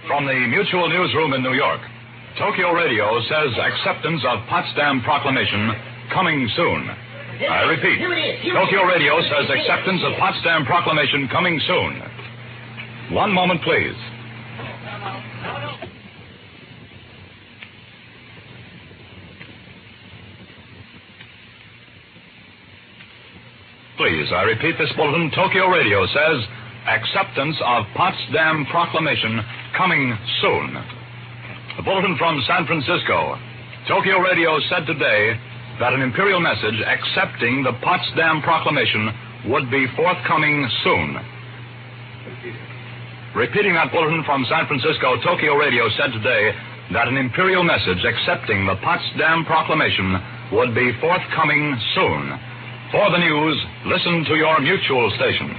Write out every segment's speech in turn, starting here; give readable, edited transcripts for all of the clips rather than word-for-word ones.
From the Mutual Newsroom in New York, Tokyo Radio says acceptance of Potsdam Proclamation coming soon. I repeat, Tokyo Radio says acceptance of Potsdam Proclamation coming soon. One moment, please. Please, I repeat this bulletin. Tokyo Radio says acceptance of Potsdam Proclamation coming soon. A bulletin from San Francisco. Tokyo Radio said today that an imperial message accepting the Potsdam Proclamation would be forthcoming soon. Repeating that bulletin from San Francisco, Tokyo Radio said today that an imperial message accepting the Potsdam Proclamation would be forthcoming soon. For the news, listen to your Mutual station.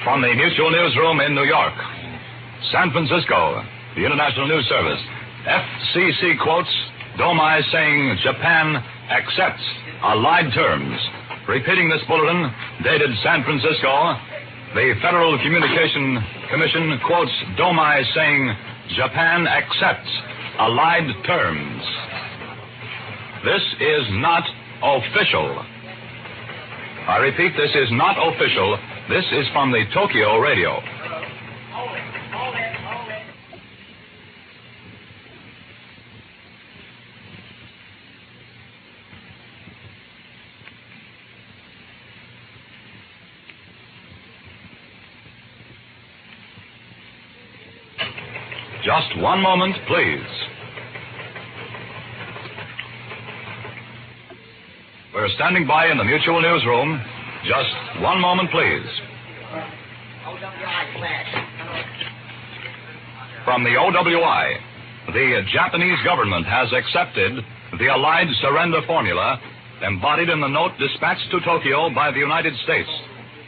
From the Mutual Newsroom in New York, San Francisco, the International News Service. FCC quotes Domai saying Japan accepts allied terms. Repeating this bulletin, dated San Francisco, the Federal Communication Commission quotes Domai saying Japan accepts allied terms. This is not official. I repeat, this is not official. This is from the Tokyo Radio. Just one moment, please. We're standing by in the Mutual Newsroom. Just one moment, please. From the OWI, the Japanese government has accepted the Allied surrender formula embodied in the note dispatched to Tokyo by the United States.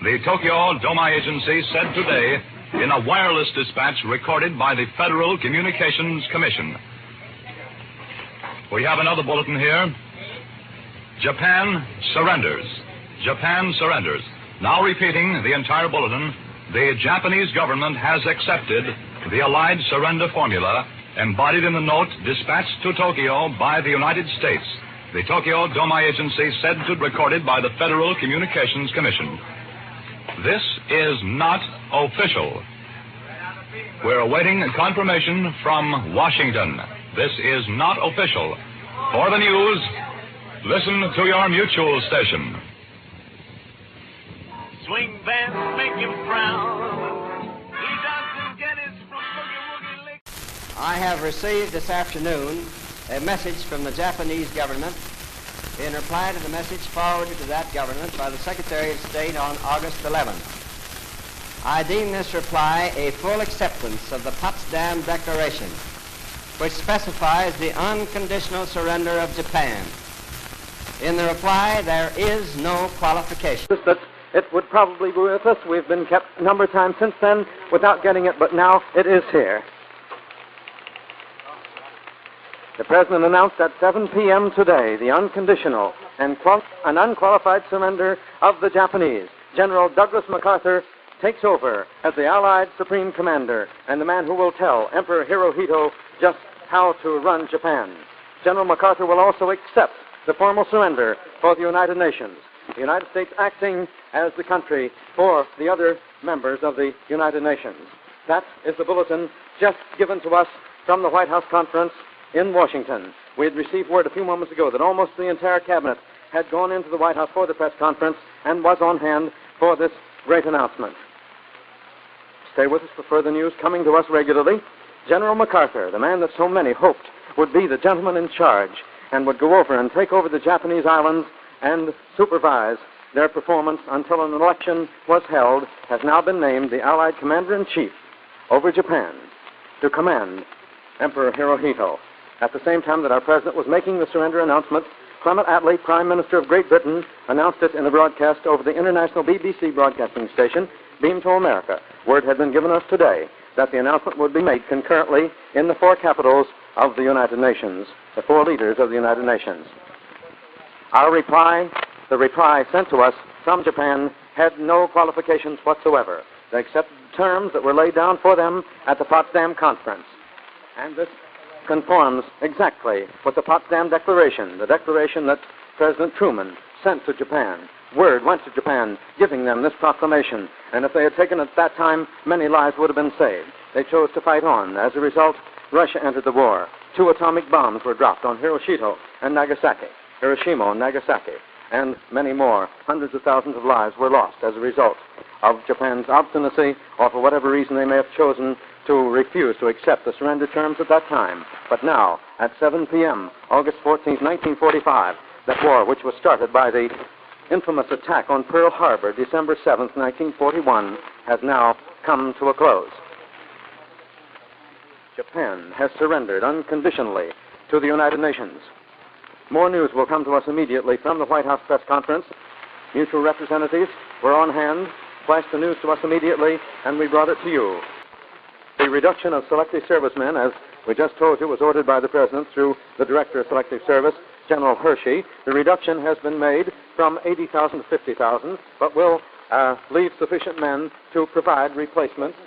The Tokyo Domai Agency said today in a wireless dispatch recorded by the Federal Communications Commission. We have another bulletin here. Japan surrenders. Japan surrenders. Now repeating the entire bulletin, the Japanese government has accepted the Allied surrender formula embodied in the note dispatched to Tokyo by the United States. The Tokyo Domai Agency said to recorded by the Federal Communications Commission. This is not official. We're awaiting confirmation from Washington. This is not official. For the news, listen to your Mutual station. Swing bands make him frown. He doesn't get his from boogie woogie lick. I have received this afternoon a message from the Japanese government in reply to the message forwarded to that government by the Secretary of State on August 11th. I deem this reply a full acceptance of the Potsdam Declaration, which specifies the unconditional surrender of Japan. In the reply, there is no qualification. That it would probably be with us. We've been kept a number of times since then without getting it, but now it is here. The President announced at 7 p.m. today the unconditional and unqualified surrender of the Japanese. General Douglas MacArthur takes over as the Allied Supreme Commander and the man who will tell Emperor Hirohito just how to run Japan. General MacArthur will also accept the formal surrender for the United Nations, the United States acting as the country for the other members of the United Nations. That is the bulletin just given to us from the White House conference in Washington. We had received word a few moments ago that almost the entire cabinet had gone into the White House for the press conference and was on hand for this great announcement. Stay with us for further news coming to us regularly. General MacArthur, the man that so many hoped would be the gentleman in charge and would go over and take over the Japanese islands and supervise their performance until an election was held, has now been named the Allied Commander-in-Chief over Japan to command Emperor Hirohito. At the same time that our President was making the surrender announcement, Clement Attlee, Prime Minister of Great Britain, announced it in a broadcast over the international BBC broadcasting station, beamed to America. Word had been given us today that the announcement would be made concurrently in the 4 capitals of the United Nations, the 4 leaders of the United Nations. Our reply, the reply sent to us from Japan, had no qualifications whatsoever. They accepted the terms that were laid down for them at the Potsdam Conference. And this conforms exactly with the Potsdam Declaration, the declaration that President Truman sent to Japan. Word went to Japan giving them this proclamation, and if they had taken it at that time, many lives would have been saved. They chose to fight on. As a result, Russia entered the war. 2 atomic bombs were dropped on Hiroshima and Nagasaki, and many more. Hundreds of thousands of lives were lost as a result of Japan's obstinacy, or for whatever reason they may have chosen to refuse to accept the surrender terms at that time. But now, at 7 p.m., August 14, 1945, that war, which was started by the infamous attack on Pearl Harbor, December 7, 1941, has now come to a close. Japan has surrendered unconditionally to the United Nations. More news will come to us immediately from the White House press conference. Mutual representatives were on hand, flashed the news to us immediately, and we brought it to you. The reduction of selective servicemen, as we just told you, was ordered by the President through the Director of Selective Service, General Hershey. The reduction has been made from 80,000 to 50,000, but will leave sufficient men to provide replacements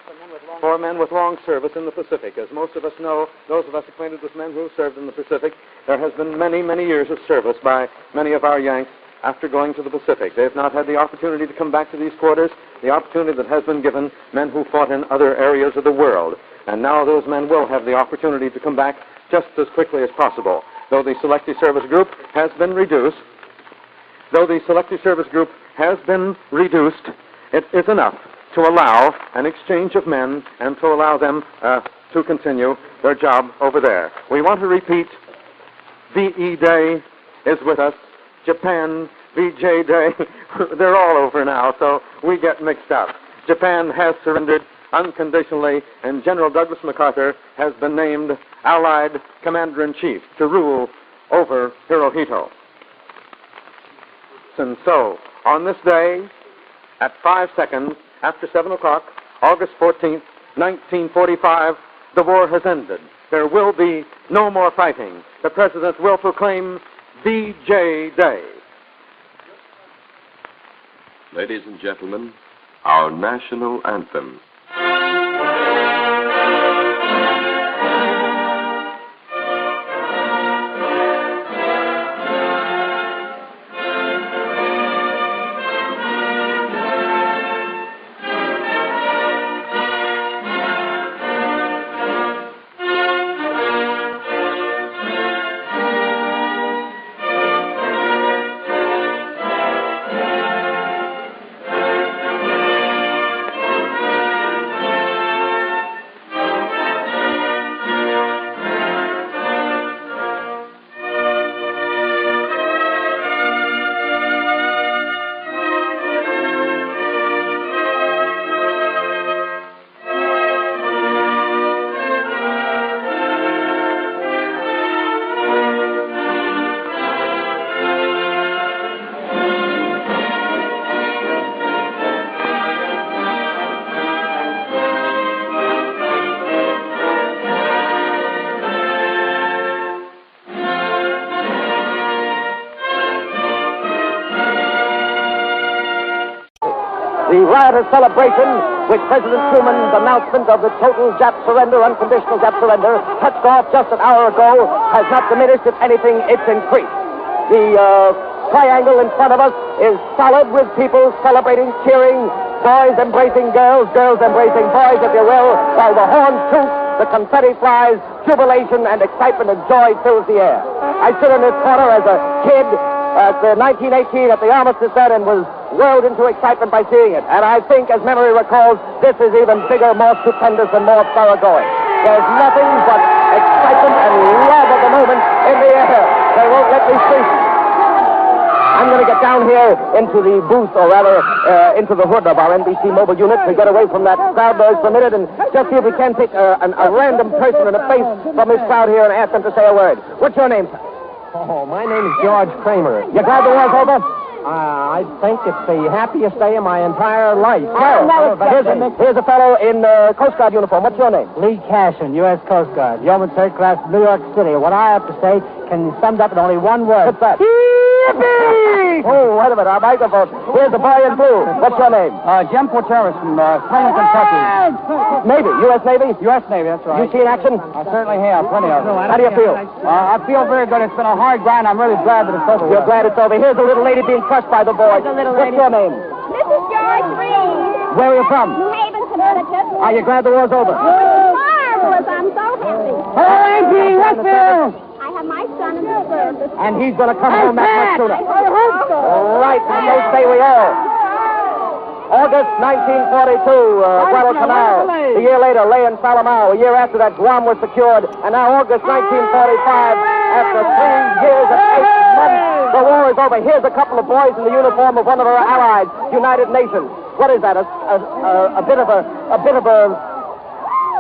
for men with long service in the Pacific. As most of us know, those of us acquainted with men who served in the Pacific, there has been many, many years of service by many of our Yanks after going to the Pacific. They have not had the opportunity to come back to these quarters, the opportunity that has been given men who fought in other areas of the world. And now those men will have the opportunity to come back just as quickly as possible. Though the Selective Service Group has been reduced, it is enough to allow an exchange of men and to allow them to continue their job over there. We want to repeat, VE Day is with us. Japan, VJ Day, they're all over now, so we get mixed up. Japan has surrendered unconditionally, and General Douglas MacArthur has been named Allied Commander-in-Chief to rule over Hirohito. And so, on this day, at 5 seconds after 7 o'clock, August 14th, 1945, the war has ended. There will be no more fighting. The President will proclaim VJ Day. Ladies and gentlemen, our national anthem. The riotous celebration with President Truman's announcement of the total Jap surrender, unconditional Jap surrender, touched off just an hour ago, has not diminished. If anything, it's increased. The triangle in front of us is solid with people celebrating, cheering, boys embracing girls, girls embracing boys, if you will, while the horns toot, the confetti flies, jubilation and excitement and joy fills the air. I stood in this corner as a kid at 1918 at the Armistice then and was whirled into excitement by seeing it. And I think, as memory recalls, this is even bigger, more stupendous, and more thoroughgoing. There's nothing but excitement and love of the moment in the air. They won't let me sleep. I'm going to get down here into the booth, or rather, into the hood of our NBC mobile unit to get away from that crowd noise for a minute and just see if we can pick a random person in a face from this crowd here and ask them to say a word. What's your name, sir? Oh, my name is George Kramer. You glad the war's over? I think it's the happiest day of my entire life. Here's a fellow in Coast Guard uniform. What's your name? Lee Cashin, U.S. Coast Guard, Yeoman Third Class, New York City. What I have to say can be summed up in only one word. What's that? Yippee! Oh, wait a minute. Our microphone. Here's the boy in blue. What's your name? Jim Porteris from Cleveland, Kentucky. Navy. U.S. Navy? U.S. Navy, that's right. You seen action? I certainly have, plenty of them. How do you feel? I feel very good. It's been a hard grind. I'm really glad that it's over. You're glad it's over. Here's a little lady being crushed by the boys. What's your name? Mrs. George Reed. Where are you from? New Haven, Connecticut. Are you glad the war's over? Marvelous. I'm so happy. Hey, Westfield! I have my son in the service. And he's going to come home that much sooner. I hope so. All right, and so say we all. August 1942, Guadalcanal. A year later, Ley and Salomao. A year after that, Guam was secured. And now August 1945, after 3 years and 8 months, the war is over. Here's a couple of boys in the uniform of one of our allies, United Nations. What is that? A bit of a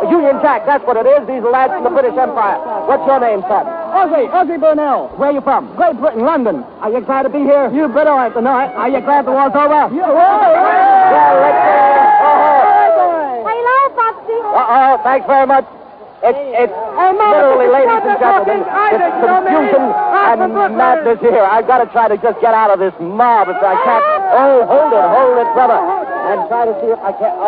Union Jack. That's what it is. These lads from the British Empire. What's your name, son? Ozzy Burnell. Where are you from? Great Britain, London. Are you glad to be here? You bet I like to know it. Are you glad the war's over? Yeah. Well, let's Hello, Popsy. Thanks very much. It's literally, ladies and gentlemen, it's confusion and madness here. I've got to try to just get out of this mob if I can't. Oh, hold it, brother. And try to see if I can.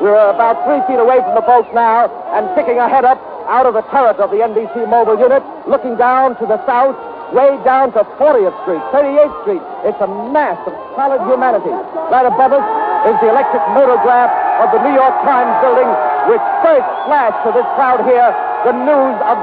We're about 3 feet away from the boats now and sticking our head up out of the turret of the NBC mobile unit, looking down to the south, way down to 40th Street, 38th Street. It's a mass of solid humanity. Right above us is the electric motograph of the New York Times building, which first flashed to this crowd here the news of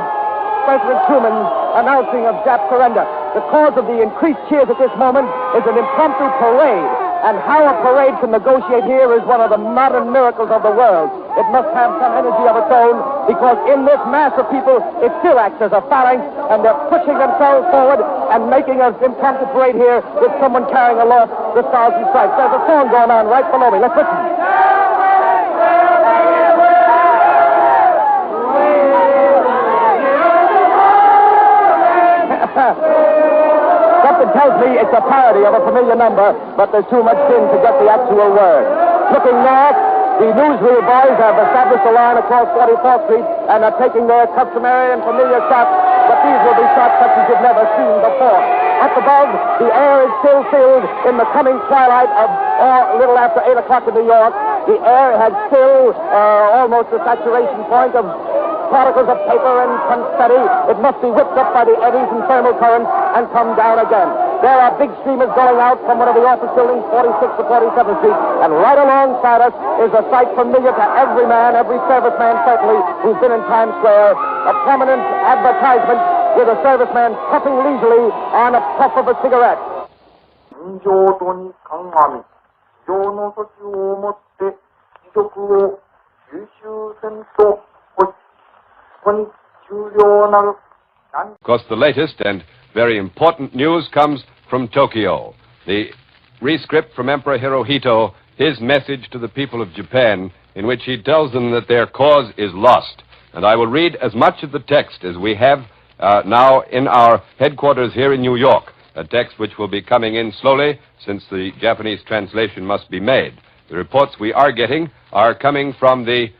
President Truman's announcing of Jap surrender. The cause of the increased cheers at this moment is an impromptu parade. And how a parade can negotiate here is one of the modern miracles of the world. It must have some energy of its own, because in this mass of people, it still acts as a phalanx, and they're pushing themselves forward and making an impromptu parade here with someone carrying aloft the Stars and Stripes. There's a song going on right below me. Let's listen. Something tells me it's a parody of a familiar number, but there's too much sin to get the actual word. Looking north, the newsreel boys have established a line across 44th Street and are taking their customary and familiar shots, but these will be shots such as you've never seen before. Up above, the air is still filled in the coming twilight of a little after 8 o'clock in New York. The air has still almost a saturation point of particles of paper and confetti. It must be whipped up by the eddies and thermal currents and come down again. There are big streamers going out from one of the office buildings, 46th to 47th Street, and right alongside us is a sight familiar to every man, every serviceman certainly, who's been in Times Square, a prominent advertisement with a serviceman puffing leisurely on a puff of a cigarette. 情状に鑑み、非常の措置をもって帰属を吸収せんとおり、ここに終了なる。 Of course, the latest and very important news comes from Tokyo. The rescript from Emperor Hirohito, his message to the people of Japan, in which he tells them that their cause is lost. And I will read as much of the text as we have now in our headquarters here in New York, a text which will be coming in slowly since the Japanese translation must be made. The reports we are getting are coming from the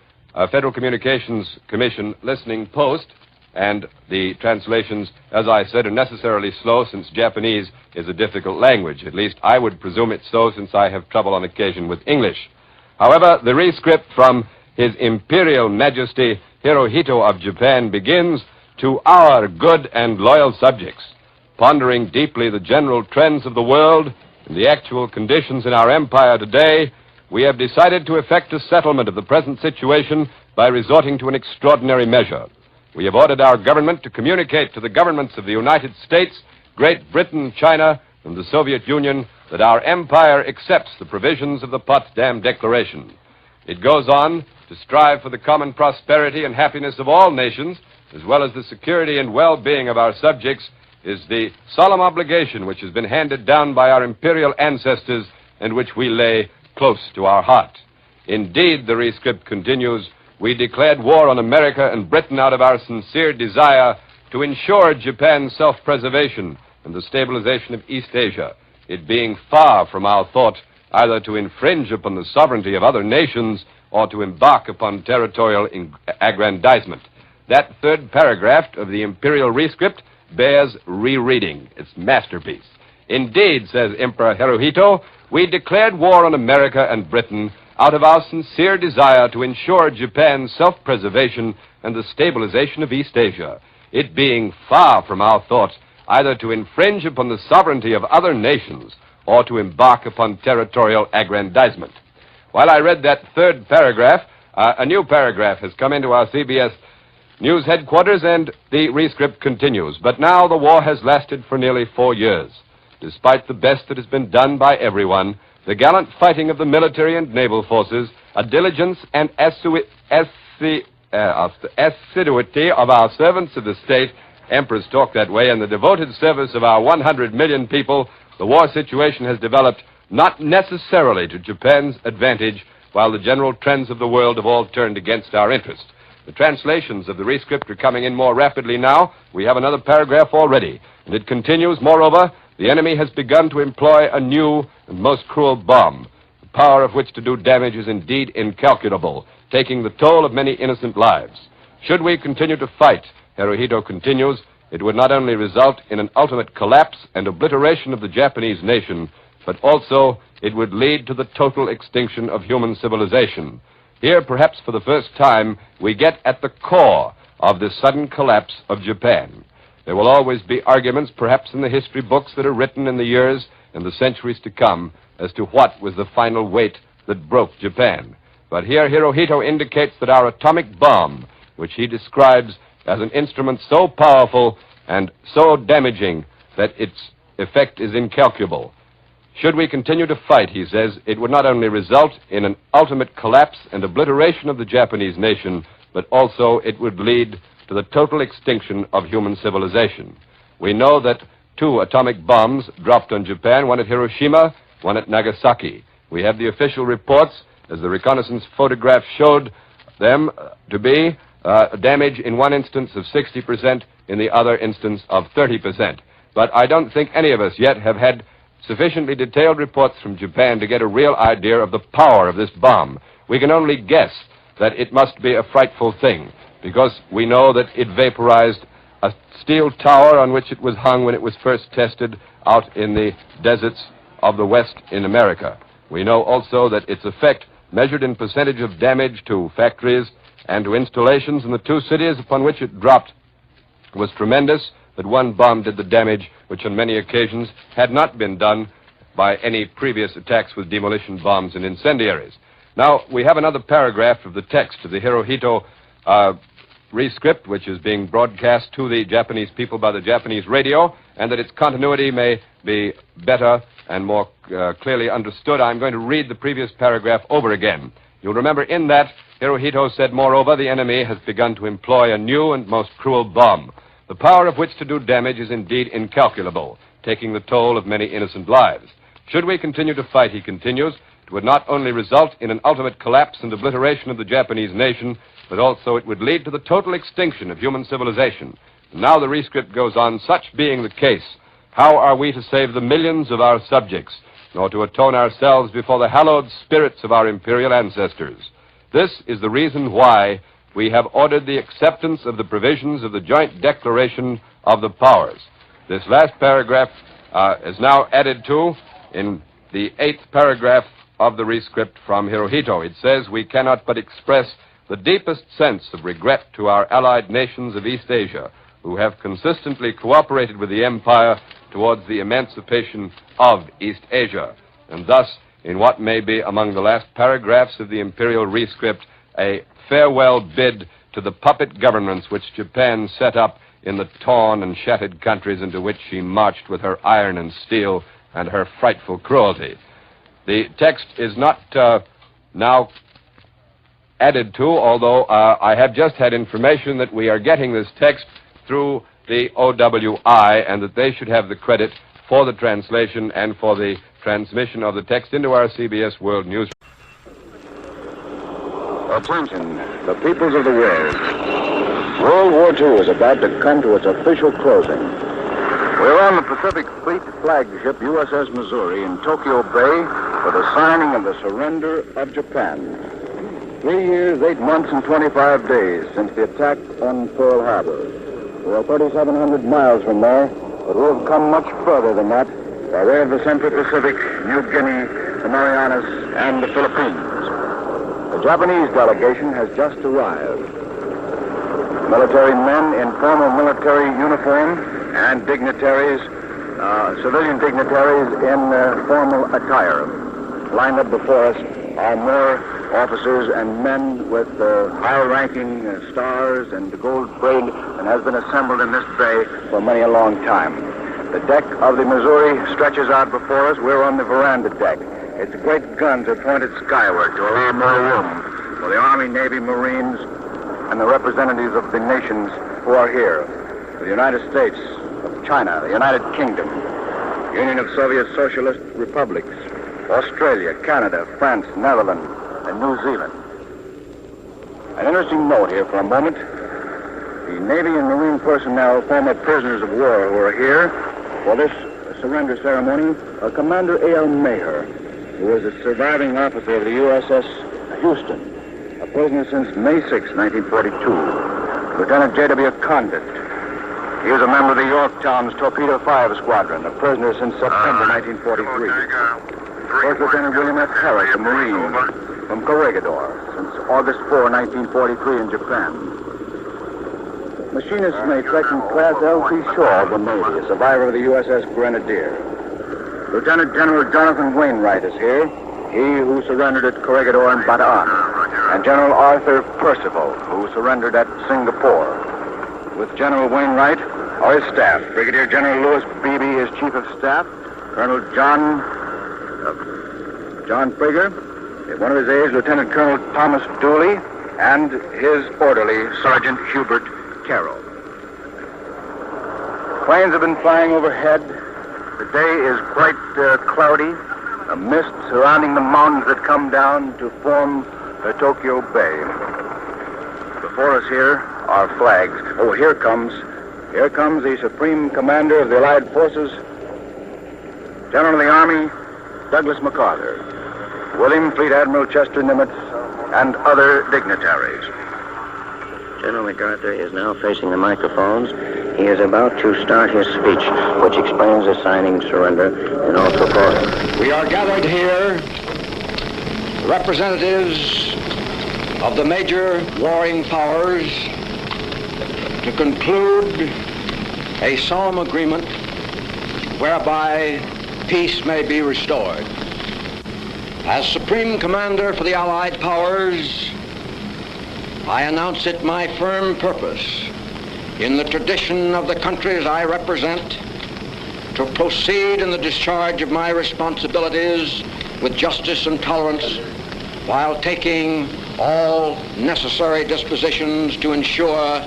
Federal Communications Commission listening post, and the translations, as I said, are necessarily slow since Japanese is a difficult language. At least I would presume it's so since I have trouble on occasion with English. However, the rescript from His Imperial Majesty Hirohito of Japan begins, "To our good and loyal subjects, pondering deeply the general trends of the world and the actual conditions in our empire today, we have decided to effect a settlement of the present situation by resorting to an extraordinary measure. We have ordered our government to communicate to the governments of the United States, Great Britain, China, and the Soviet Union that our empire accepts the provisions of the Potsdam Declaration. It goes on to strive for the common prosperity and happiness of all nations, as well as the security and well-being of our subjects, is the solemn obligation which has been handed down by our imperial ancestors and which we lay close to our heart. Indeed," the rescript continues, "we declared war on America and Britain out of our sincere desire to ensure Japan's self-preservation and the stabilization of East Asia, it being far from our thought either to infringe upon the sovereignty of other nations or to embark upon territorial aggrandizement. That third paragraph of the imperial rescript bears rereading. Its masterpiece. Indeed, says Emperor Hirohito, we declared war on America and Britain out of our sincere desire to ensure Japan's self-preservation and the stabilization of East Asia, it being far from our thought either to infringe upon the sovereignty of other nations or to embark upon territorial aggrandizement. While I read that third paragraph, a new paragraph has come into our CBS News headquarters, and the rescript continues. But now the war has lasted for nearly 4 years. Despite the best that has been done by everyone, the gallant fighting of the military and naval forces, a diligence and assiduity of our servants of the state, emperors talk that way, and the devoted service of our 100 million people, the war situation has developed not necessarily to Japan's advantage, while the general trends of the world have all turned against our interest. The translations of the rescript are coming in more rapidly now. We have another paragraph already, and it continues, moreover, the enemy has begun to employ a new and most cruel bomb, the power of which to do damage is indeed incalculable, taking the toll of many innocent lives. Should we continue to fight, Hirohito continues, it would not only result in an ultimate collapse and obliteration of the Japanese nation, but also it would lead to the total extinction of human civilization. Here, perhaps for the first time, we get at the core of this sudden collapse of Japan. There will always be arguments, perhaps in the history books that are written in the years and the centuries to come, as to what was the final weight that broke Japan. But here Hirohito indicates that our atomic bomb, which he describes as an instrument so powerful and so damaging that its effect is incalculable. Should we continue to fight, he says, it would not only result in an ultimate collapse and obliteration of the Japanese nation, but also it would lead to the total extinction of human civilization. We know that 2 atomic bombs dropped on Japan, one at Hiroshima, one at Nagasaki. We have the official reports, as the reconnaissance photographs showed them to be damage in one instance of 60%, in the other instance of 30%. But I don't think any of us yet have had sufficiently detailed reports from Japan to get a real idea of the power of this bomb. We can only guess that it must be a frightful thing, because we know that it vaporized a steel tower on which it was hung when it was first tested out in the deserts of the West in America. We know also that its effect, measured in percentage of damage to factories and to installations in the 2 cities upon which it dropped, was tremendous, that one bomb did the damage which on many occasions had not been done by any previous attacks with demolition bombs and incendiaries. Now, we have another paragraph of the text of the Hirohito rescript, which is being broadcast to the Japanese people by the Japanese radio, and that its continuity may be better and more clearly understood. I'm going to read the previous paragraph over again. You'll remember in that, Hirohito said, moreover, the enemy has begun to employ a new and most cruel bomb, the power of which to do damage is indeed incalculable, taking the toll of many innocent lives. Should we continue to fight, he continues, it would not only result in an ultimate collapse and obliteration of the Japanese nation, but also it would lead to the total extinction of human civilization. And now the rescript goes on, such being the case, how are we to save the millions of our subjects, nor to atone ourselves before the hallowed spirits of our imperial ancestors? This is the reason why we have ordered the acceptance of the provisions of the Joint Declaration of the Powers. This last paragraph is now added to in the 8th paragraph of the rescript from Hirohito. It says, we cannot but express the deepest sense of regret to our allied nations of East Asia, who have consistently cooperated with the Empire towards the emancipation of East Asia. And thus, in what may be among the last paragraphs of the imperial rescript, a farewell bid to the puppet governments which Japan set up in the torn and shattered countries into which she marched with her iron and steel and her frightful cruelty. The text is not now added to, although I have just had information that we are getting this text through the OWI and that they should have the credit for the translation and for the transmission of the text into our CBS World News. Attention, the peoples of the world. World War II is about to come to its official closing. We're on the Pacific Fleet flagship USS Missouri in Tokyo Bay for the signing of the surrender of Japan. 3 years, 8 months, and 25 days since the attack on Pearl Harbor. We are 3,700 miles from there, but we have come much further than that by way of the Central Pacific, New Guinea, the Marianas, and the Philippines. The Japanese delegation has just arrived. Military men in formal military uniform and dignitaries, civilian dignitaries in formal attire. Lined up before us are more officers and men with higher-ranking stars and gold braid than has been assembled in this bay for many a long time. The deck of the Missouri stretches out before us. We're on the veranda deck. Its great guns are pointed skyward to allow more room for the Army, Navy, Marines, and the representatives of the nations who are here. The United States of China, the United Kingdom, Union of Soviet Socialist Republics, Australia, Canada, France, Netherlands, and New Zealand. An interesting note here for a moment. The Navy and Marine personnel, former prisoners of war who are here for this surrender ceremony, are Commander A.L. Maher, who is a surviving officer of the USS Houston, a prisoner since May 6, 1942. Lieutenant J.W. Condit. He was a member of the Yorktown's Torpedo 5 Squadron, a prisoner since September 1943. First Lieutenant William F. Harris, a Marine from Corregidor, since August 4, 1943 in Japan. Machinist mate second class L.C. Shaw of the Navy, a survivor of the USS Grenadier. Lieutenant General Jonathan Wainwright is here, he who surrendered at Corregidor and Bataan, and General Arthur Percival, who surrendered at Singapore. With General Wainwright are his staff. Brigadier General Louis Beebe, his Chief of Staff, Colonel John Prager, one of his aides, Lieutenant Colonel Thomas Dooley, and his orderly, Sergeant Hubert Carroll. Planes have been flying overhead. The day is quite cloudy, a mist surrounding the mountains that come down to form Tokyo Bay. Before us here are flags. Oh, here comes the Supreme Commander of the Allied Forces, General of the Army, Douglas MacArthur, William Fleet Admiral Chester Nimitz, and other dignitaries. General MacArthur is now facing the microphones. He is about to start his speech, which explains the signing, surrender, and also voting. We are gathered here, representatives of the major warring powers, to conclude a solemn agreement whereby peace may be restored. As Supreme Commander for the Allied Powers, I announce it my firm purpose, in the tradition of the countries I represent, to proceed in the discharge of my responsibilities with justice and tolerance, while taking all necessary dispositions to ensure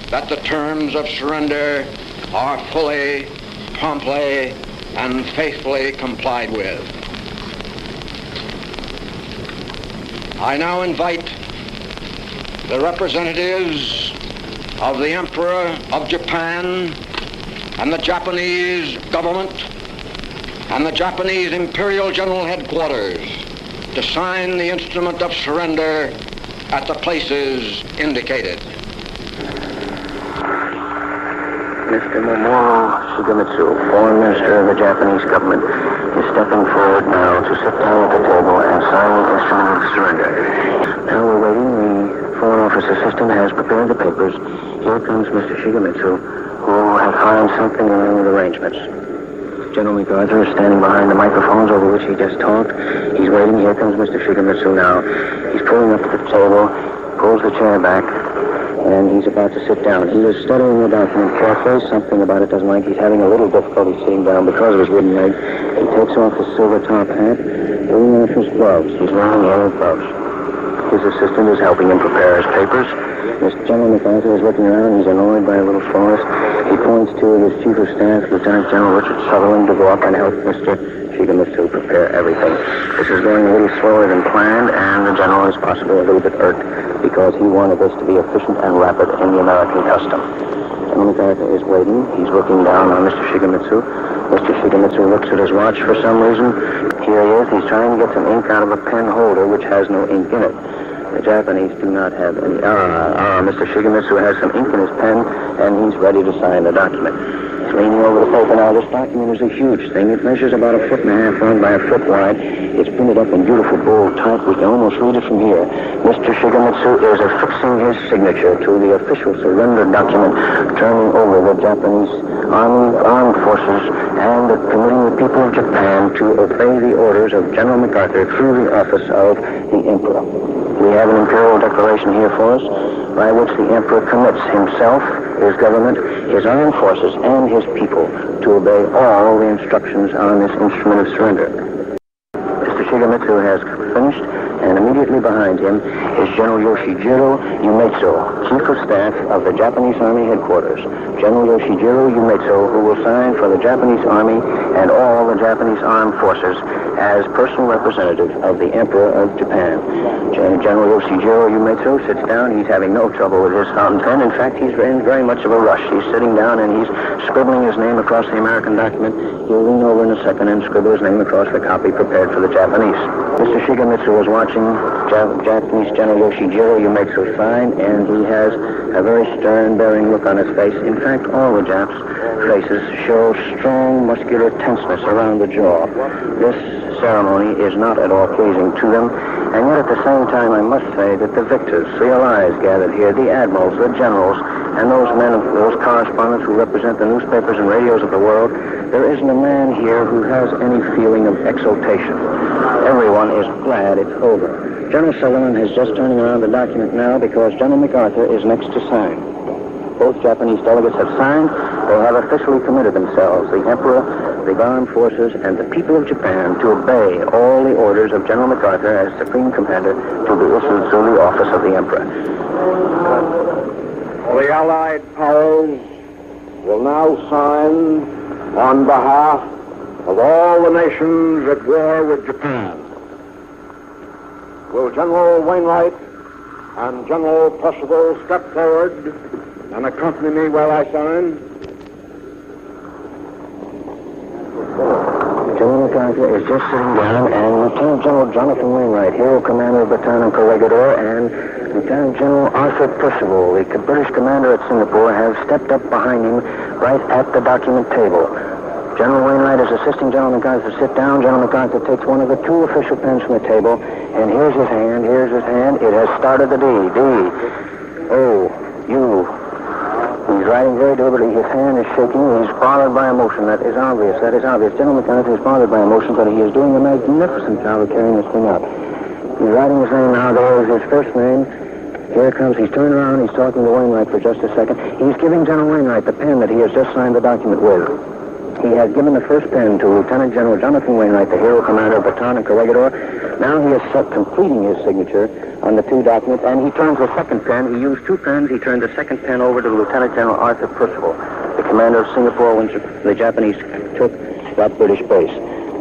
that the terms of surrender are fully, promptly, and faithfully complied with. I now invite the representatives of the Emperor of Japan and the Japanese government and the Japanese Imperial General Headquarters to sign the instrument of surrender at the places indicated. Mr. Mamoru Shigemitsu, Foreign Minister of the Japanese government, is stepping forward now to sit down at the table and sign the instrument of surrender. Now we're waiting. The Foreign Office assistant has prepared the papers. Here comes Mr. Shigemitsu, who had found something wrong with arrangements. General MacArthur is standing behind the microphones over which he just talked. He's waiting. Here comes Mr. Shigemitsu now. He's pulling up to the table, pulls the chair back, and he's about to sit down. He is studying the document carefully. Something about it doesn't like. He's having a little difficulty sitting down because of his wooden leg. He takes off his silver top hat, pulling off his gloves. He's wearing yellow gloves. His assistant is helping him prepare his papers. Mr. General MacArthur is looking around. He's annoyed by a little farce. He points to his Chief of Staff, Lieutenant General Richard Sutherland, to go up and help Mr. Shigemitsu prepare everything. This is going a little slower than planned, and the general is possibly a little bit irked because he wanted this to be efficient and rapid in the American custom. General MacArthur is waiting. He's looking down on Mr. Shigemitsu. Mr. Shigemitsu looks at his watch for some reason. Here he is. He's trying to get some ink out of a pen holder which has no ink in it. The Japanese do not have any. Mr. Shigemitsu has some ink in his pen, and he's ready to sign the document. He's leaning over the paper now. This document is a huge thing. It measures about 1.5 feet long by 1 foot wide. It's printed up in beautiful bold type. We can almost read it from here. Mr. Shigemitsu is affixing his signature to the official surrender document, turning over the Japanese armed forces and permitting the people of Japan to obey the orders of General MacArthur through the office of the Emperor. We have an imperial declaration here for us by which the Emperor commits himself, his government, his armed forces, and his people to obey all the instructions on this instrument of surrender. Mr. Shigemitsu has finished, and immediately behind him is General Yoshijiro Umetsu, Chief of Staff of the Japanese Army Headquarters. General Yoshijiro Umetsu, who will sign for the Japanese Army and all the Japanese armed forces as personal representative of the Emperor of Japan. General Yoshijiro Umetsu sits down. He's having no trouble with his fountain pen. In fact, he's in very much of a rush. He's sitting down and he's scribbling his name across the American document. He'll lean over in a second and scribble his name across the copy prepared for the Japanese. Mr. Shigemitsu was watching Japanese General Yoshijiro Umetsu sign, and he has a very stern, bearing look on his face. In fact, all the Japs' faces show strong muscular tenseness around the jaw. This ceremony is not at all pleasing to them, and yet at the same time I must say that the victors, the allies gathered here, the admirals, the generals, and those men, those correspondents who represent the newspapers and radios of the world, there isn't a man here who has any feeling of exultation. Everyone is glad it's over. General Sullivan is just turning around the document now because General MacArthur is next to sign. Both Japanese delegates have signed. They have officially committed themselves, the Emperor, the armed forces, and the people of Japan, to obey all the orders of General MacArthur as Supreme Commander to be issued through the office of the Emperor. The Allied powers will now sign on behalf of all the nations at war with Japan. Will General Wainwright and General Percival step forward and accompany me while I sign? General MacArthur is just sitting down, and Lieutenant General Jonathan Wainwright, Hero Commander of Bataan and Corregidor, and Lieutenant General Arthur Percival, the British commander at Singapore, have stepped up behind him right at the document table. General Wainwright is assisting General MacArthur to sit down. General MacArthur takes one of the two official pens from the table, and here's his hand, It has started the D. D. O. U. He's writing very deliberately. His hand is shaking. He's bothered by emotion. That is obvious. General MacArthur is bothered by emotion, but he is doing a magnificent job of carrying this thing out. He's writing his name now. There is his first name. Here it comes. He's turned around. He's talking to Wainwright for just a second. He's giving General Wainwright the pen that he has just signed the document with. He has given the first pen to Lieutenant General Jonathan Wainwright, the Hero Commander of Bataan and Corregidor. Now he is completing his signature on the two documents, and he turns the second pen. He used two pens. He turned the second pen over to Lieutenant General Arthur Percival, the commander of Singapore when the Japanese took that British base.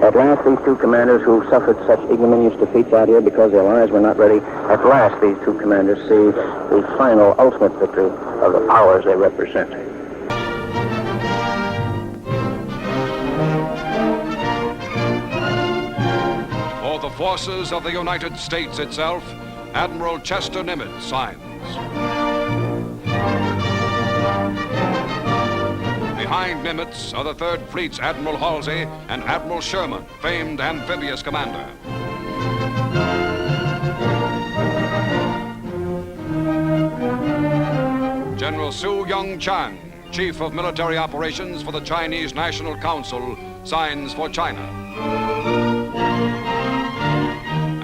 At last, these two commanders who suffered such ignominious defeats out here because their allies were not ready, at last these two commanders see the final, ultimate victory of the powers they represent. For the forces of the United States itself, Admiral Chester Nimitz signs. Behind Nimitz are the Third Fleet's Admiral Halsey and Admiral Sherman, famed amphibious commander. General Su Young Chang, Chief of Military Operations for the Chinese National Council, signs for China.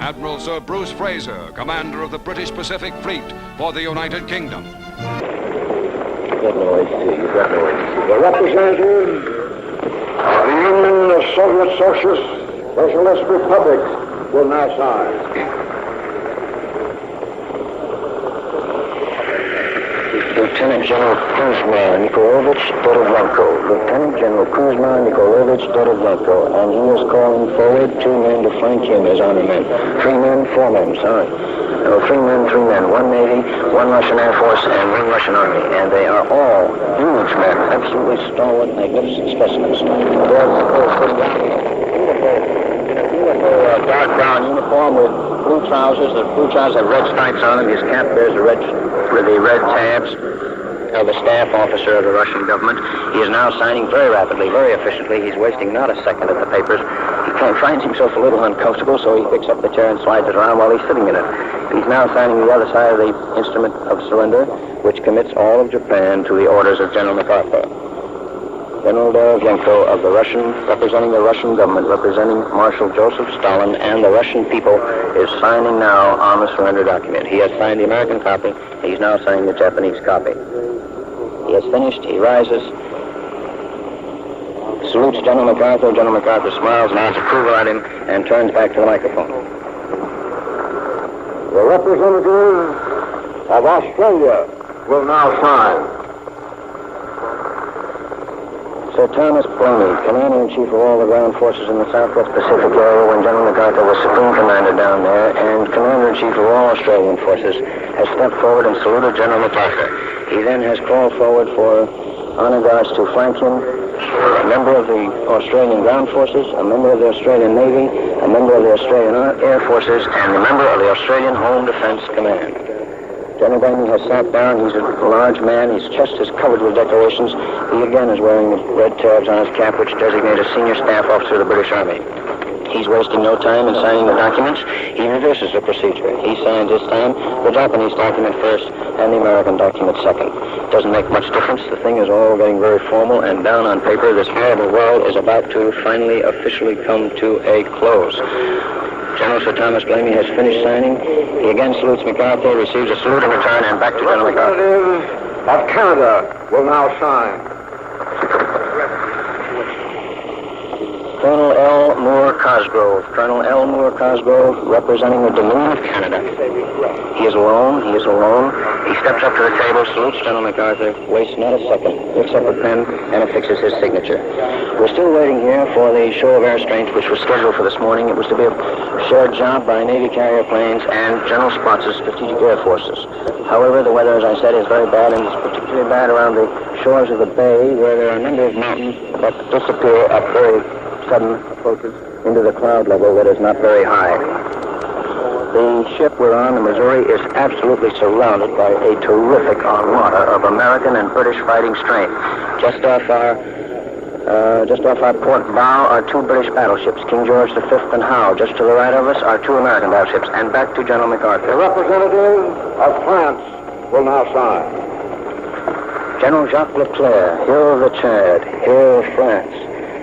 Admiral Sir Bruce Fraser, commander of the British Pacific Fleet for the United Kingdom. The representative of the Union of Soviet Socialist Republics will now sign. Lieutenant General Kuzma Nikolaevich Dorodlenko. Lieutenant General Kuzma Nikolaevich Dorodlenko. And he is calling forward 2 men to flank him as army men. 3 men, 4 men, sorry. No, 3 men, 3 men. 1 Navy, 1 Russian Air Force, and 1 Russian Army. And they are all huge men, absolutely stalwart, magnificent specimens. They're beautiful dark brown uniform with blue trousers. The blue trousers have red stripes on them. His cap bears the red tabs of the staff officer of the Russian government. He is now signing very rapidly, very efficiently. He's wasting not a second at the papers. He finds himself a little uncomfortable, so he picks up the chair and slides it around while he's sitting in it. He's now signing the other side of the instrument of surrender, which commits all of Japan to the orders of General MacArthur. General Dorodlenko of the Russian, representing the Russian government, representing Marshal Joseph Stalin and the Russian people, is signing now on the surrender document. He has signed the American copy. He's now signing the Japanese copy. He has finished. He rises, salutes General MacArthur. General MacArthur smiles, nods approval at him, and turns back to the microphone. The representative of Australia will now sign. Sir Thomas Blamey, Commander-in-Chief of all the ground forces in the Southwest Pacific area when General MacArthur was Supreme Commander down there, and Commander-in-Chief of all Australian forces, has stepped forward and saluted General MacArthur. He then has called forward for honor guards to flank him, a member of the Australian ground forces, a member of the Australian Navy, a member of the Australian Air Forces, and a member of the Australian Home Defense Command. General Blamey has sat down. He's a large man. His chest is covered with decorations. He again is wearing the red tabs on his cap, which designate a senior staff officer of the British Army. He's wasting no time in signing the documents. He reverses the procedure. He signs this time the Japanese document first and the American document second. Doesn't make much difference. The thing is all getting very formal, and down on paper, this horrible world is about to finally officially come to a close. General Sir Thomas Blamey has finished signing. He again salutes MacArthur, receives a salute in return, and back to General MacArthur. Representative of Canada will now sign. Colonel L. Moore Cosgrove. Colonel L. Moore Cosgrove, representing the Dominion of Canada. He is alone. He is alone. He steps up to the table, salutes General MacArthur, wastes not a second, picks up a pen, and affixes his signature. We're still waiting here for the show of air strength, which was scheduled for this morning. It was to be a shared job by Navy carrier planes and General Spotz's Strategic Air Forces. However, the weather, as I said, is very bad, and it's particularly bad around the shores of the bay, where there are a number of mountains that disappear at very sudden approaches into the cloud level that is not very high. The ship we're on, the Missouri, is absolutely surrounded by a terrific armada of American and British fighting strength. Just off our port bow are 2 British battleships, King George V and Howe. Just to the right of us are 2 American battleships. And back to General MacArthur. The representative of France will now sign. General Jacques Leclerc, hero of the Chad, hero of France,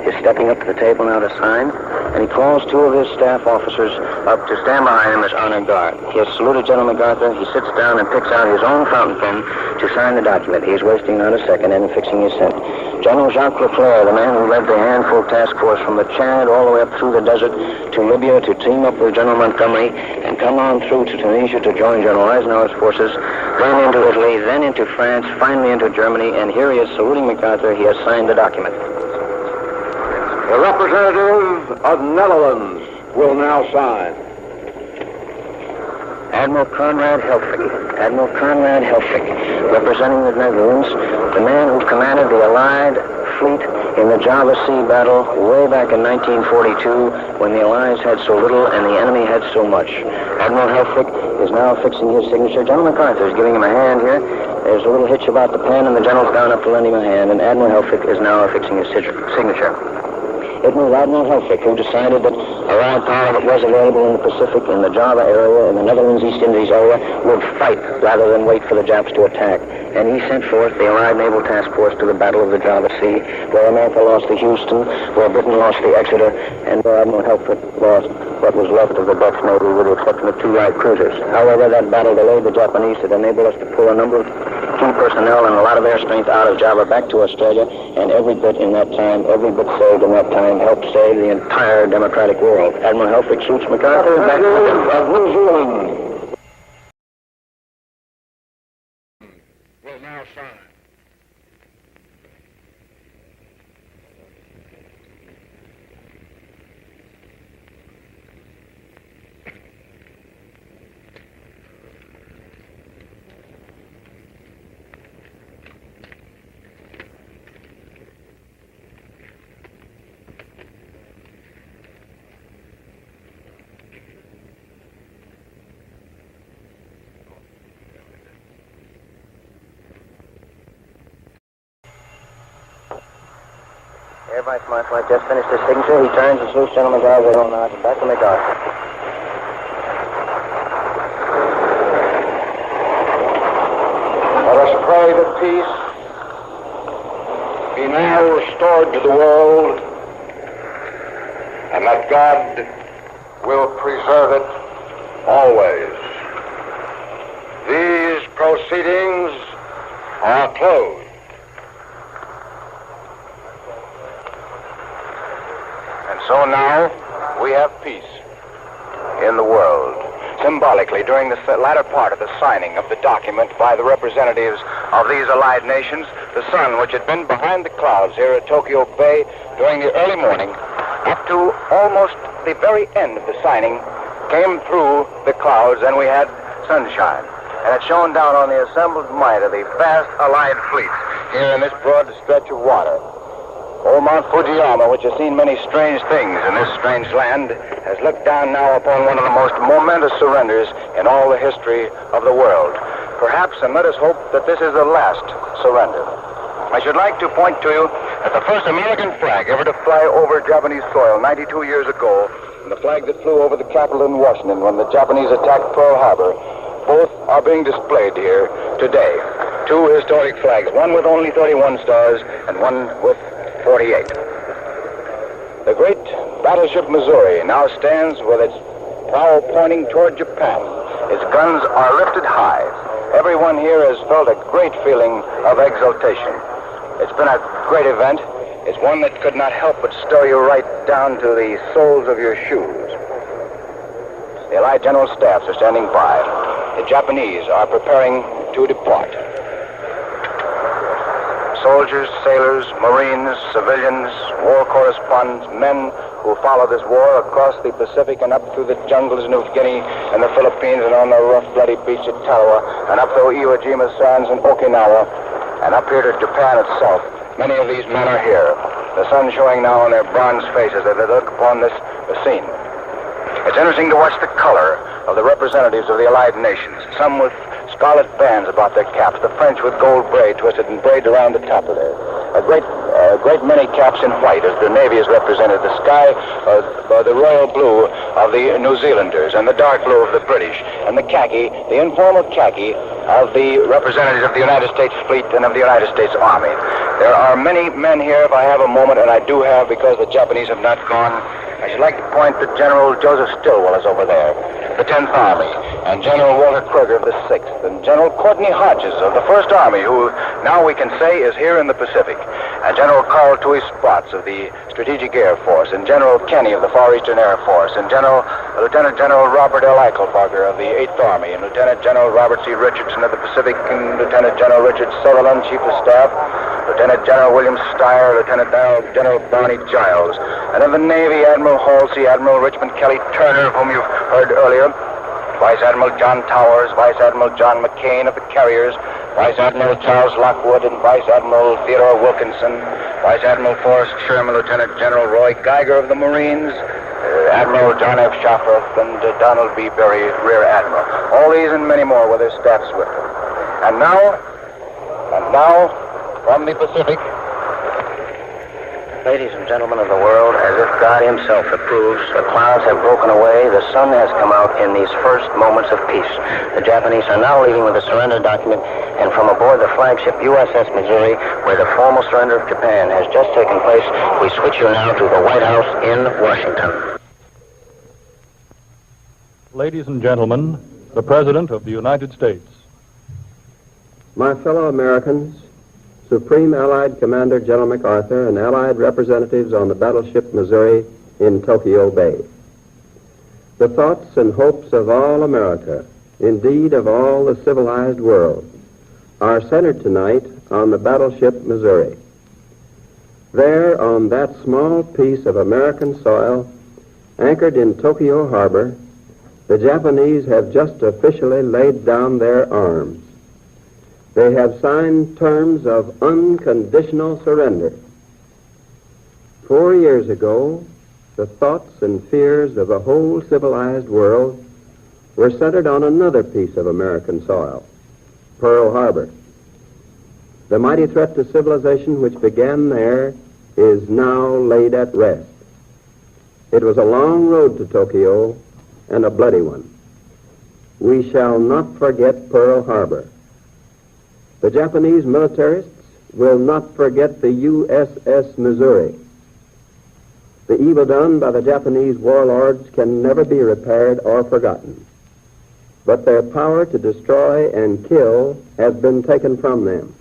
is stepping up to the table now to sign, and he calls 2 of his staff officers up to stand behind him as honor guard. He has saluted General MacArthur. He sits down and picks out his own fountain pen to sign the document. He is wasting not a second and fixing his cent. General Jacques Leclerc, the man who led the handful task force from the Chad all the way up through the desert to Libya to team up with General Montgomery and come on through to Tunisia to join General Eisenhower's forces, then into Italy, then into France, finally into Germany, and here he is saluting MacArthur. He has signed the document. The representative of Netherlands will now sign. Admiral Conrad Helfrich. Admiral Conrad Helfrich, representing the Netherlands, the man who commanded the Allied fleet in the Java Sea battle way back in 1942 when the Allies had so little and the enemy had so much. Admiral Helfrich is now fixing his signature. General MacArthur is giving him a hand here. There's a little hitch about the pen, and the general's gone up to lend him a hand, and Admiral Helfrich is now affixing his signature. It was Admiral Helfrich who decided that Allied power that was available in the Pacific, in the Java area, in the Netherlands East Indies area, would fight rather than wait for the Japs to attack. And he sent forth the Allied Naval Task Force to the Battle of the Java Sea, where America lost the Houston, where Britain lost the Exeter, and where Admiral Helfrich lost what was left of the Dutch Navy with the exception of 2 light cruisers. However, that battle delayed the Japanese. It enabled us to pull a number of key personnel and a lot of air strength out of Java back to Australia, and every bit in that time, every bit saved in that time, helped save the entire democratic world. Admiral Helfrich salutes MacArthur. Back to New Zealand. Will now now signed. Air Vice Marshal, I just finished his signature. He turns and salutes gentleman's eyes with all nods. Back to MacArthur. Let us pray that peace be now restored to the world and that God will preserve it always. These proceedings are closed. So now we have peace in the world. Symbolically, during the latter part of the signing of the document by the representatives of these allied nations, the sun, which had been behind the clouds here at Tokyo Bay during the early morning, up to almost the very end of the signing, came through the clouds and we had sunshine. And it shone down on the assembled might of the vast allied fleets here in this broad stretch of water. Old Mount Fujiyama, which has seen many strange things in this strange land, has looked down now upon one of the most momentous surrenders in all the history of the world. Perhaps, and let us hope that this is the last surrender. I should like to point to you that the first American flag ever to fly over Japanese soil 92 years ago, and the flag that flew over the Capitol in Washington when the Japanese attacked Pearl Harbor, both are being displayed here today. Two historic flags, one with only 31 stars and one with 48. The great battleship Missouri now stands with its prow pointing toward Japan. Its guns are lifted high. Everyone here has felt a great feeling of exultation. It's been a great event. It's one that could not help but stir you right down to the soles of your shoes. The Allied General Staffs are standing by. The Japanese are preparing to depart. Soldiers, sailors, Marines, civilians, war correspondents, men who follow this war across the Pacific and up through the jungles of New Guinea and the Philippines and on the rough, bloody beach at Tarawa and up through Iwo Jima sands and Okinawa and up here to Japan itself. Many of these men are here. The sun showing now on their bronze faces as they look upon this scene. It's interesting to watch the color of the representatives of the Allied nations, some with scarlet bands about their caps, the French with gold braid twisted and braided around the top of there. A great many caps in white as the Navy is represented, the sky, the royal blue of the New Zealanders, and the dark blue of the British, and the khaki, the informal khaki of the representatives of the United States Fleet and of the United States Army. There are many men here, if I have a moment, and I do have because the Japanese have not gone. I should like to point that General Joseph Stilwell is over there, the 10th Army, and General Walter Kruger of the 6th, and General Courtney Hodges of the 1st Army, who now we can say is here in the Pacific, and General Carl Toohey Spotts of the Strategic Air Force, and General Kenny of the Far Eastern Air Force, and Lieutenant General Robert L. Eichelbarger of the 8th Army, and Lieutenant General Robert C. Richardson of the Pacific, and Lieutenant General Richard Sutherland, Chief of Staff, Lieutenant General William Steyer, Lieutenant General Barney Giles, and of the Navy, Admiral Halsey, Admiral Richmond Kelly Turner, of whom you've heard earlier, Vice Admiral John Towers, Vice Admiral John McCain of the carriers, Vice Admiral Charles Lockwood, and Vice Admiral Theodore Wilkinson, Vice Admiral Forrest Sherman, Lieutenant General Roy Geiger of the Marines, Admiral John F. Shafroth, and Donald B. Berry, Rear Admiral. All these and many more with their staffs with them. And now, from the Pacific, Ladies and gentlemen of the world, as if God himself approves, the clouds have broken away, the sun has come out in these first moments of peace. The Japanese are now leaving with the surrender document, and from aboard the flagship USS Missouri, where the formal surrender of Japan has just taken place, we switch you now to the White House in Washington. Ladies and gentlemen, the President of the United States. My fellow Americans, Supreme Allied Commander General MacArthur and Allied representatives on the battleship Missouri in Tokyo Bay. The thoughts and hopes of all America, indeed of all the civilized world, are centered tonight on the battleship Missouri. There, on that small piece of American soil, anchored in Tokyo Harbor, the Japanese have just officially laid down their arms. They have signed terms of unconditional surrender. 4 years ago, the thoughts and fears of the whole civilized world were centered on another piece of American soil, Pearl Harbor. The mighty threat to civilization which began there is now laid at rest. It was a long road to Tokyo and a bloody one. We shall not forget Pearl Harbor. The Japanese militarists will not forget the USS Missouri. The evil done by the Japanese warlords can never be repaired or forgotten. But their power to destroy and kill has been taken from them.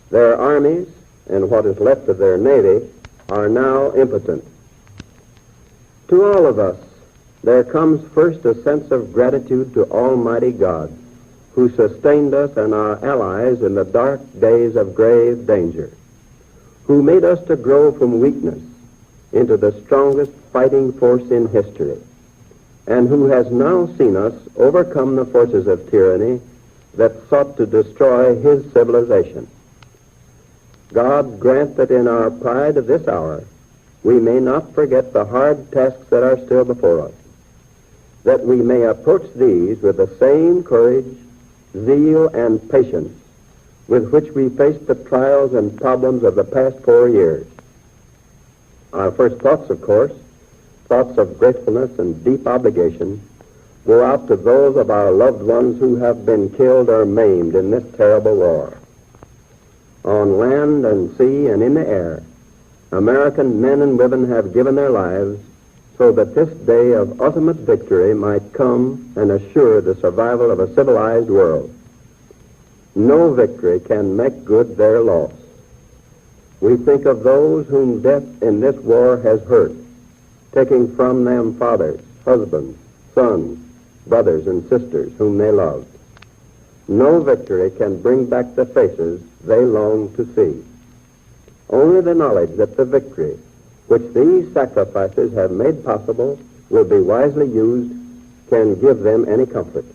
Their armies, and what is left of their navy, are now impotent. To all of us, there comes first a sense of gratitude to Almighty God, who sustained us and our allies in the dark days of grave danger, who made us to grow from weakness into the strongest fighting force in history, and who has now seen us overcome the forces of tyranny that sought to destroy his civilization. God grant that in our pride of this hour, we may not forget the hard tasks that are still before us, that we may approach these with the same courage, zeal, and patience with which we faced the trials and problems of the past 4 years. Our first thoughts, of course, thoughts of gratefulness and deep obligation, go out to those of our loved ones who have been killed or maimed in this terrible war. On land and sea and in the air, American men and women have given their lives so that this day of ultimate victory might come and assure the survival of a civilized world. No victory can make good their loss. We think of those whom death in this war has hurt, taking from them fathers, husbands, sons, brothers, and sisters whom they loved. No victory can bring back the faces they long to see. Only the knowledge that the victory which these sacrifices have made possible will be wisely used can give them any comfort.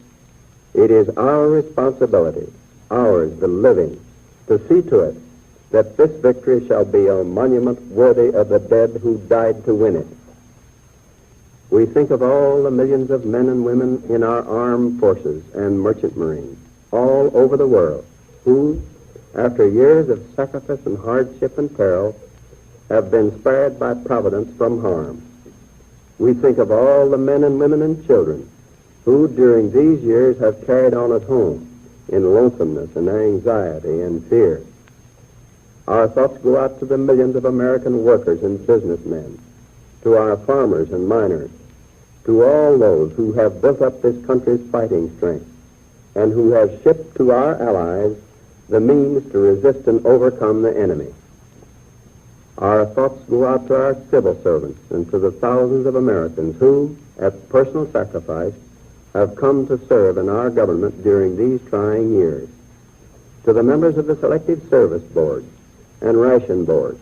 It is our responsibility, ours the living, to see to it that this victory shall be a monument worthy of the dead who died to win it. We think of all the millions of men and women in our armed forces and merchant marines all over the world who, after years of sacrifice and hardship and peril, have been spared by providence from harm. We think of all the men and women and children who during these years have carried on at home in lonesomeness and anxiety and fear. Our thoughts go out to the millions of American workers and businessmen, to our farmers and miners, to all those who have built up this country's fighting strength and who have shipped to our allies the means to resist and overcome the enemy. Our thoughts go out to our civil servants and to the thousands of Americans who, at personal sacrifice, have come to serve in our government during these trying years. To the members of the Selective Service Board and Ration Board,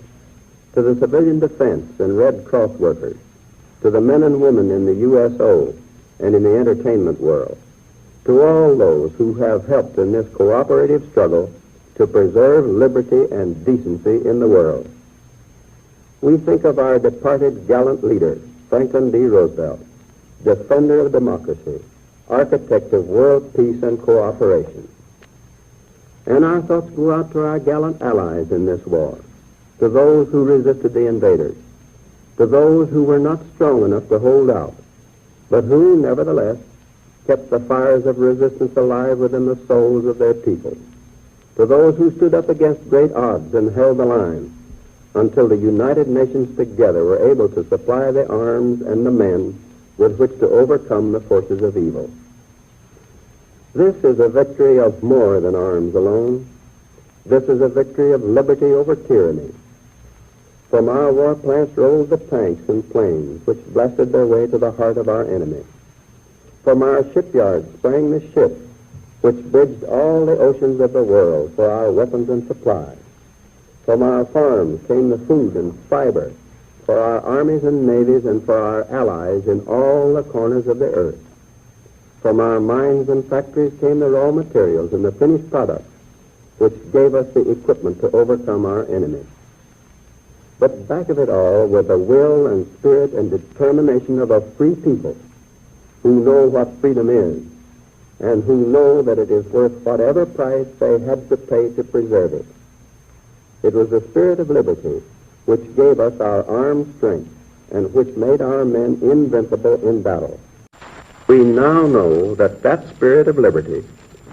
to the civilian defense and Red Cross workers, to the men and women in the USO and in the entertainment world, to all those who have helped in this cooperative struggle to preserve liberty and decency in the world. We think of our departed gallant leader, Franklin D. Roosevelt, defender of democracy, architect of world peace and cooperation. And our thoughts go out to our gallant allies in this war, to those who resisted the invaders, to those who were not strong enough to hold out, but who, nevertheless, kept the fires of resistance alive within the souls of their people, to those who stood up against great odds and held the line until the United Nations together were able to supply the arms and the men with which to overcome the forces of evil. This is a victory of more than arms alone. This is a victory of liberty over tyranny. From our war plants rolled the tanks and planes which blasted their way to the heart of our enemy. From our shipyards sprang the ships which bridged all the oceans of the world for our weapons and supplies. From our farms came the food and fiber for our armies and navies and for our allies in all the corners of the earth. From our mines and factories came the raw materials and the finished products, which gave us the equipment to overcome our enemies. But back of it all were the will and spirit and determination of a free people who know what freedom is and who know that it is worth whatever price they had to pay to preserve it. It was the spirit of liberty which gave us our armed strength and which made our men invincible in battle. We now know that that spirit of liberty,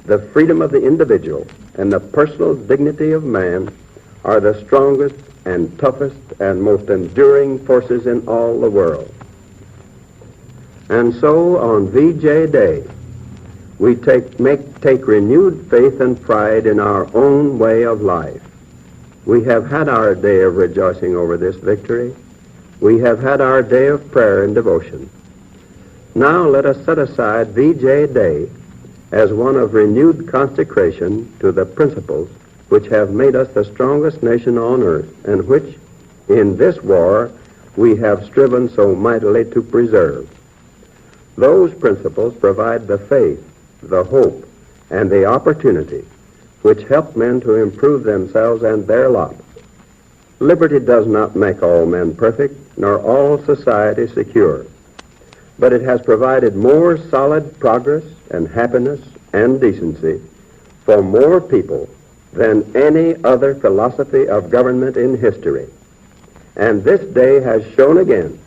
the freedom of the individual, and the personal dignity of man are the strongest and toughest and most enduring forces in all the world. And so on VJ Day, we take renewed faith and pride in our own way of life. We have had our day of rejoicing over this victory. We have had our day of prayer and devotion. Now let us set aside VJ Day as one of renewed consecration to the principles which have made us the strongest nation on earth and which, in this war, we have striven so mightily to preserve. Those principles provide the faith, the hope, and the opportunity which help men to improve themselves and their lot. Liberty does not make all men perfect, nor all society secure, but it has provided more solid progress and happiness and decency for more people than any other philosophy of government in history. And this day has shown again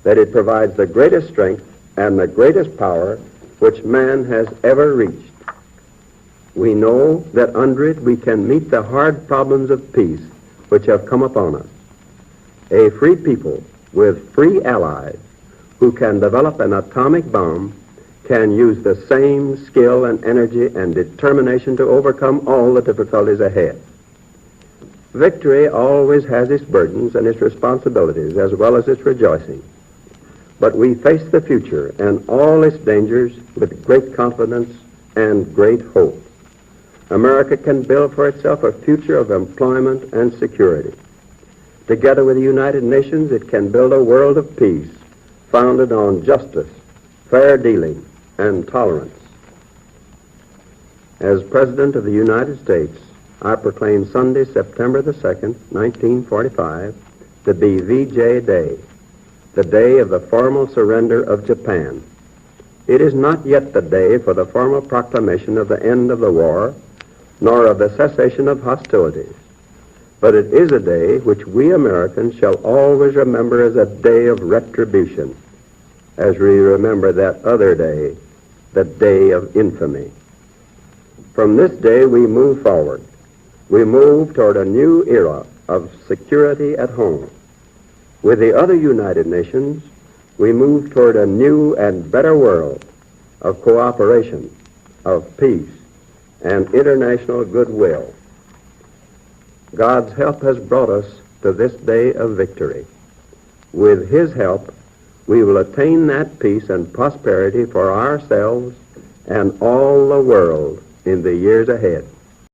that it provides the greatest strength and the greatest power which man has ever reached. We know that under it we can meet the hard problems of peace which have come upon us. A free people with free allies who can develop an atomic bomb can use the same skill and energy and determination to overcome all the difficulties ahead. Victory always has its burdens and its responsibilities as well as its rejoicing. But we face the future and all its dangers with great confidence and great hope. America can build for itself a future of employment and security. Together with the United Nations, it can build a world of peace founded on justice, fair dealing, and tolerance. As President of the United States, I proclaim Sunday, September the 2nd, 1945, to be VJ Day, the day of the formal surrender of Japan. It is not yet the day for the formal proclamation of the end of the war, nor of the cessation of hostilities, but it is a day which we Americans shall always remember as a day of retribution, as we remember that other day, the day of infamy. From this day we move forward. We move toward a new era of security at home. With the other United Nations, we move toward a new and better world of cooperation, of peace, and international goodwill. God's help has brought us to this day of victory. With His help, we will attain that peace and prosperity for ourselves and all the world in the years ahead.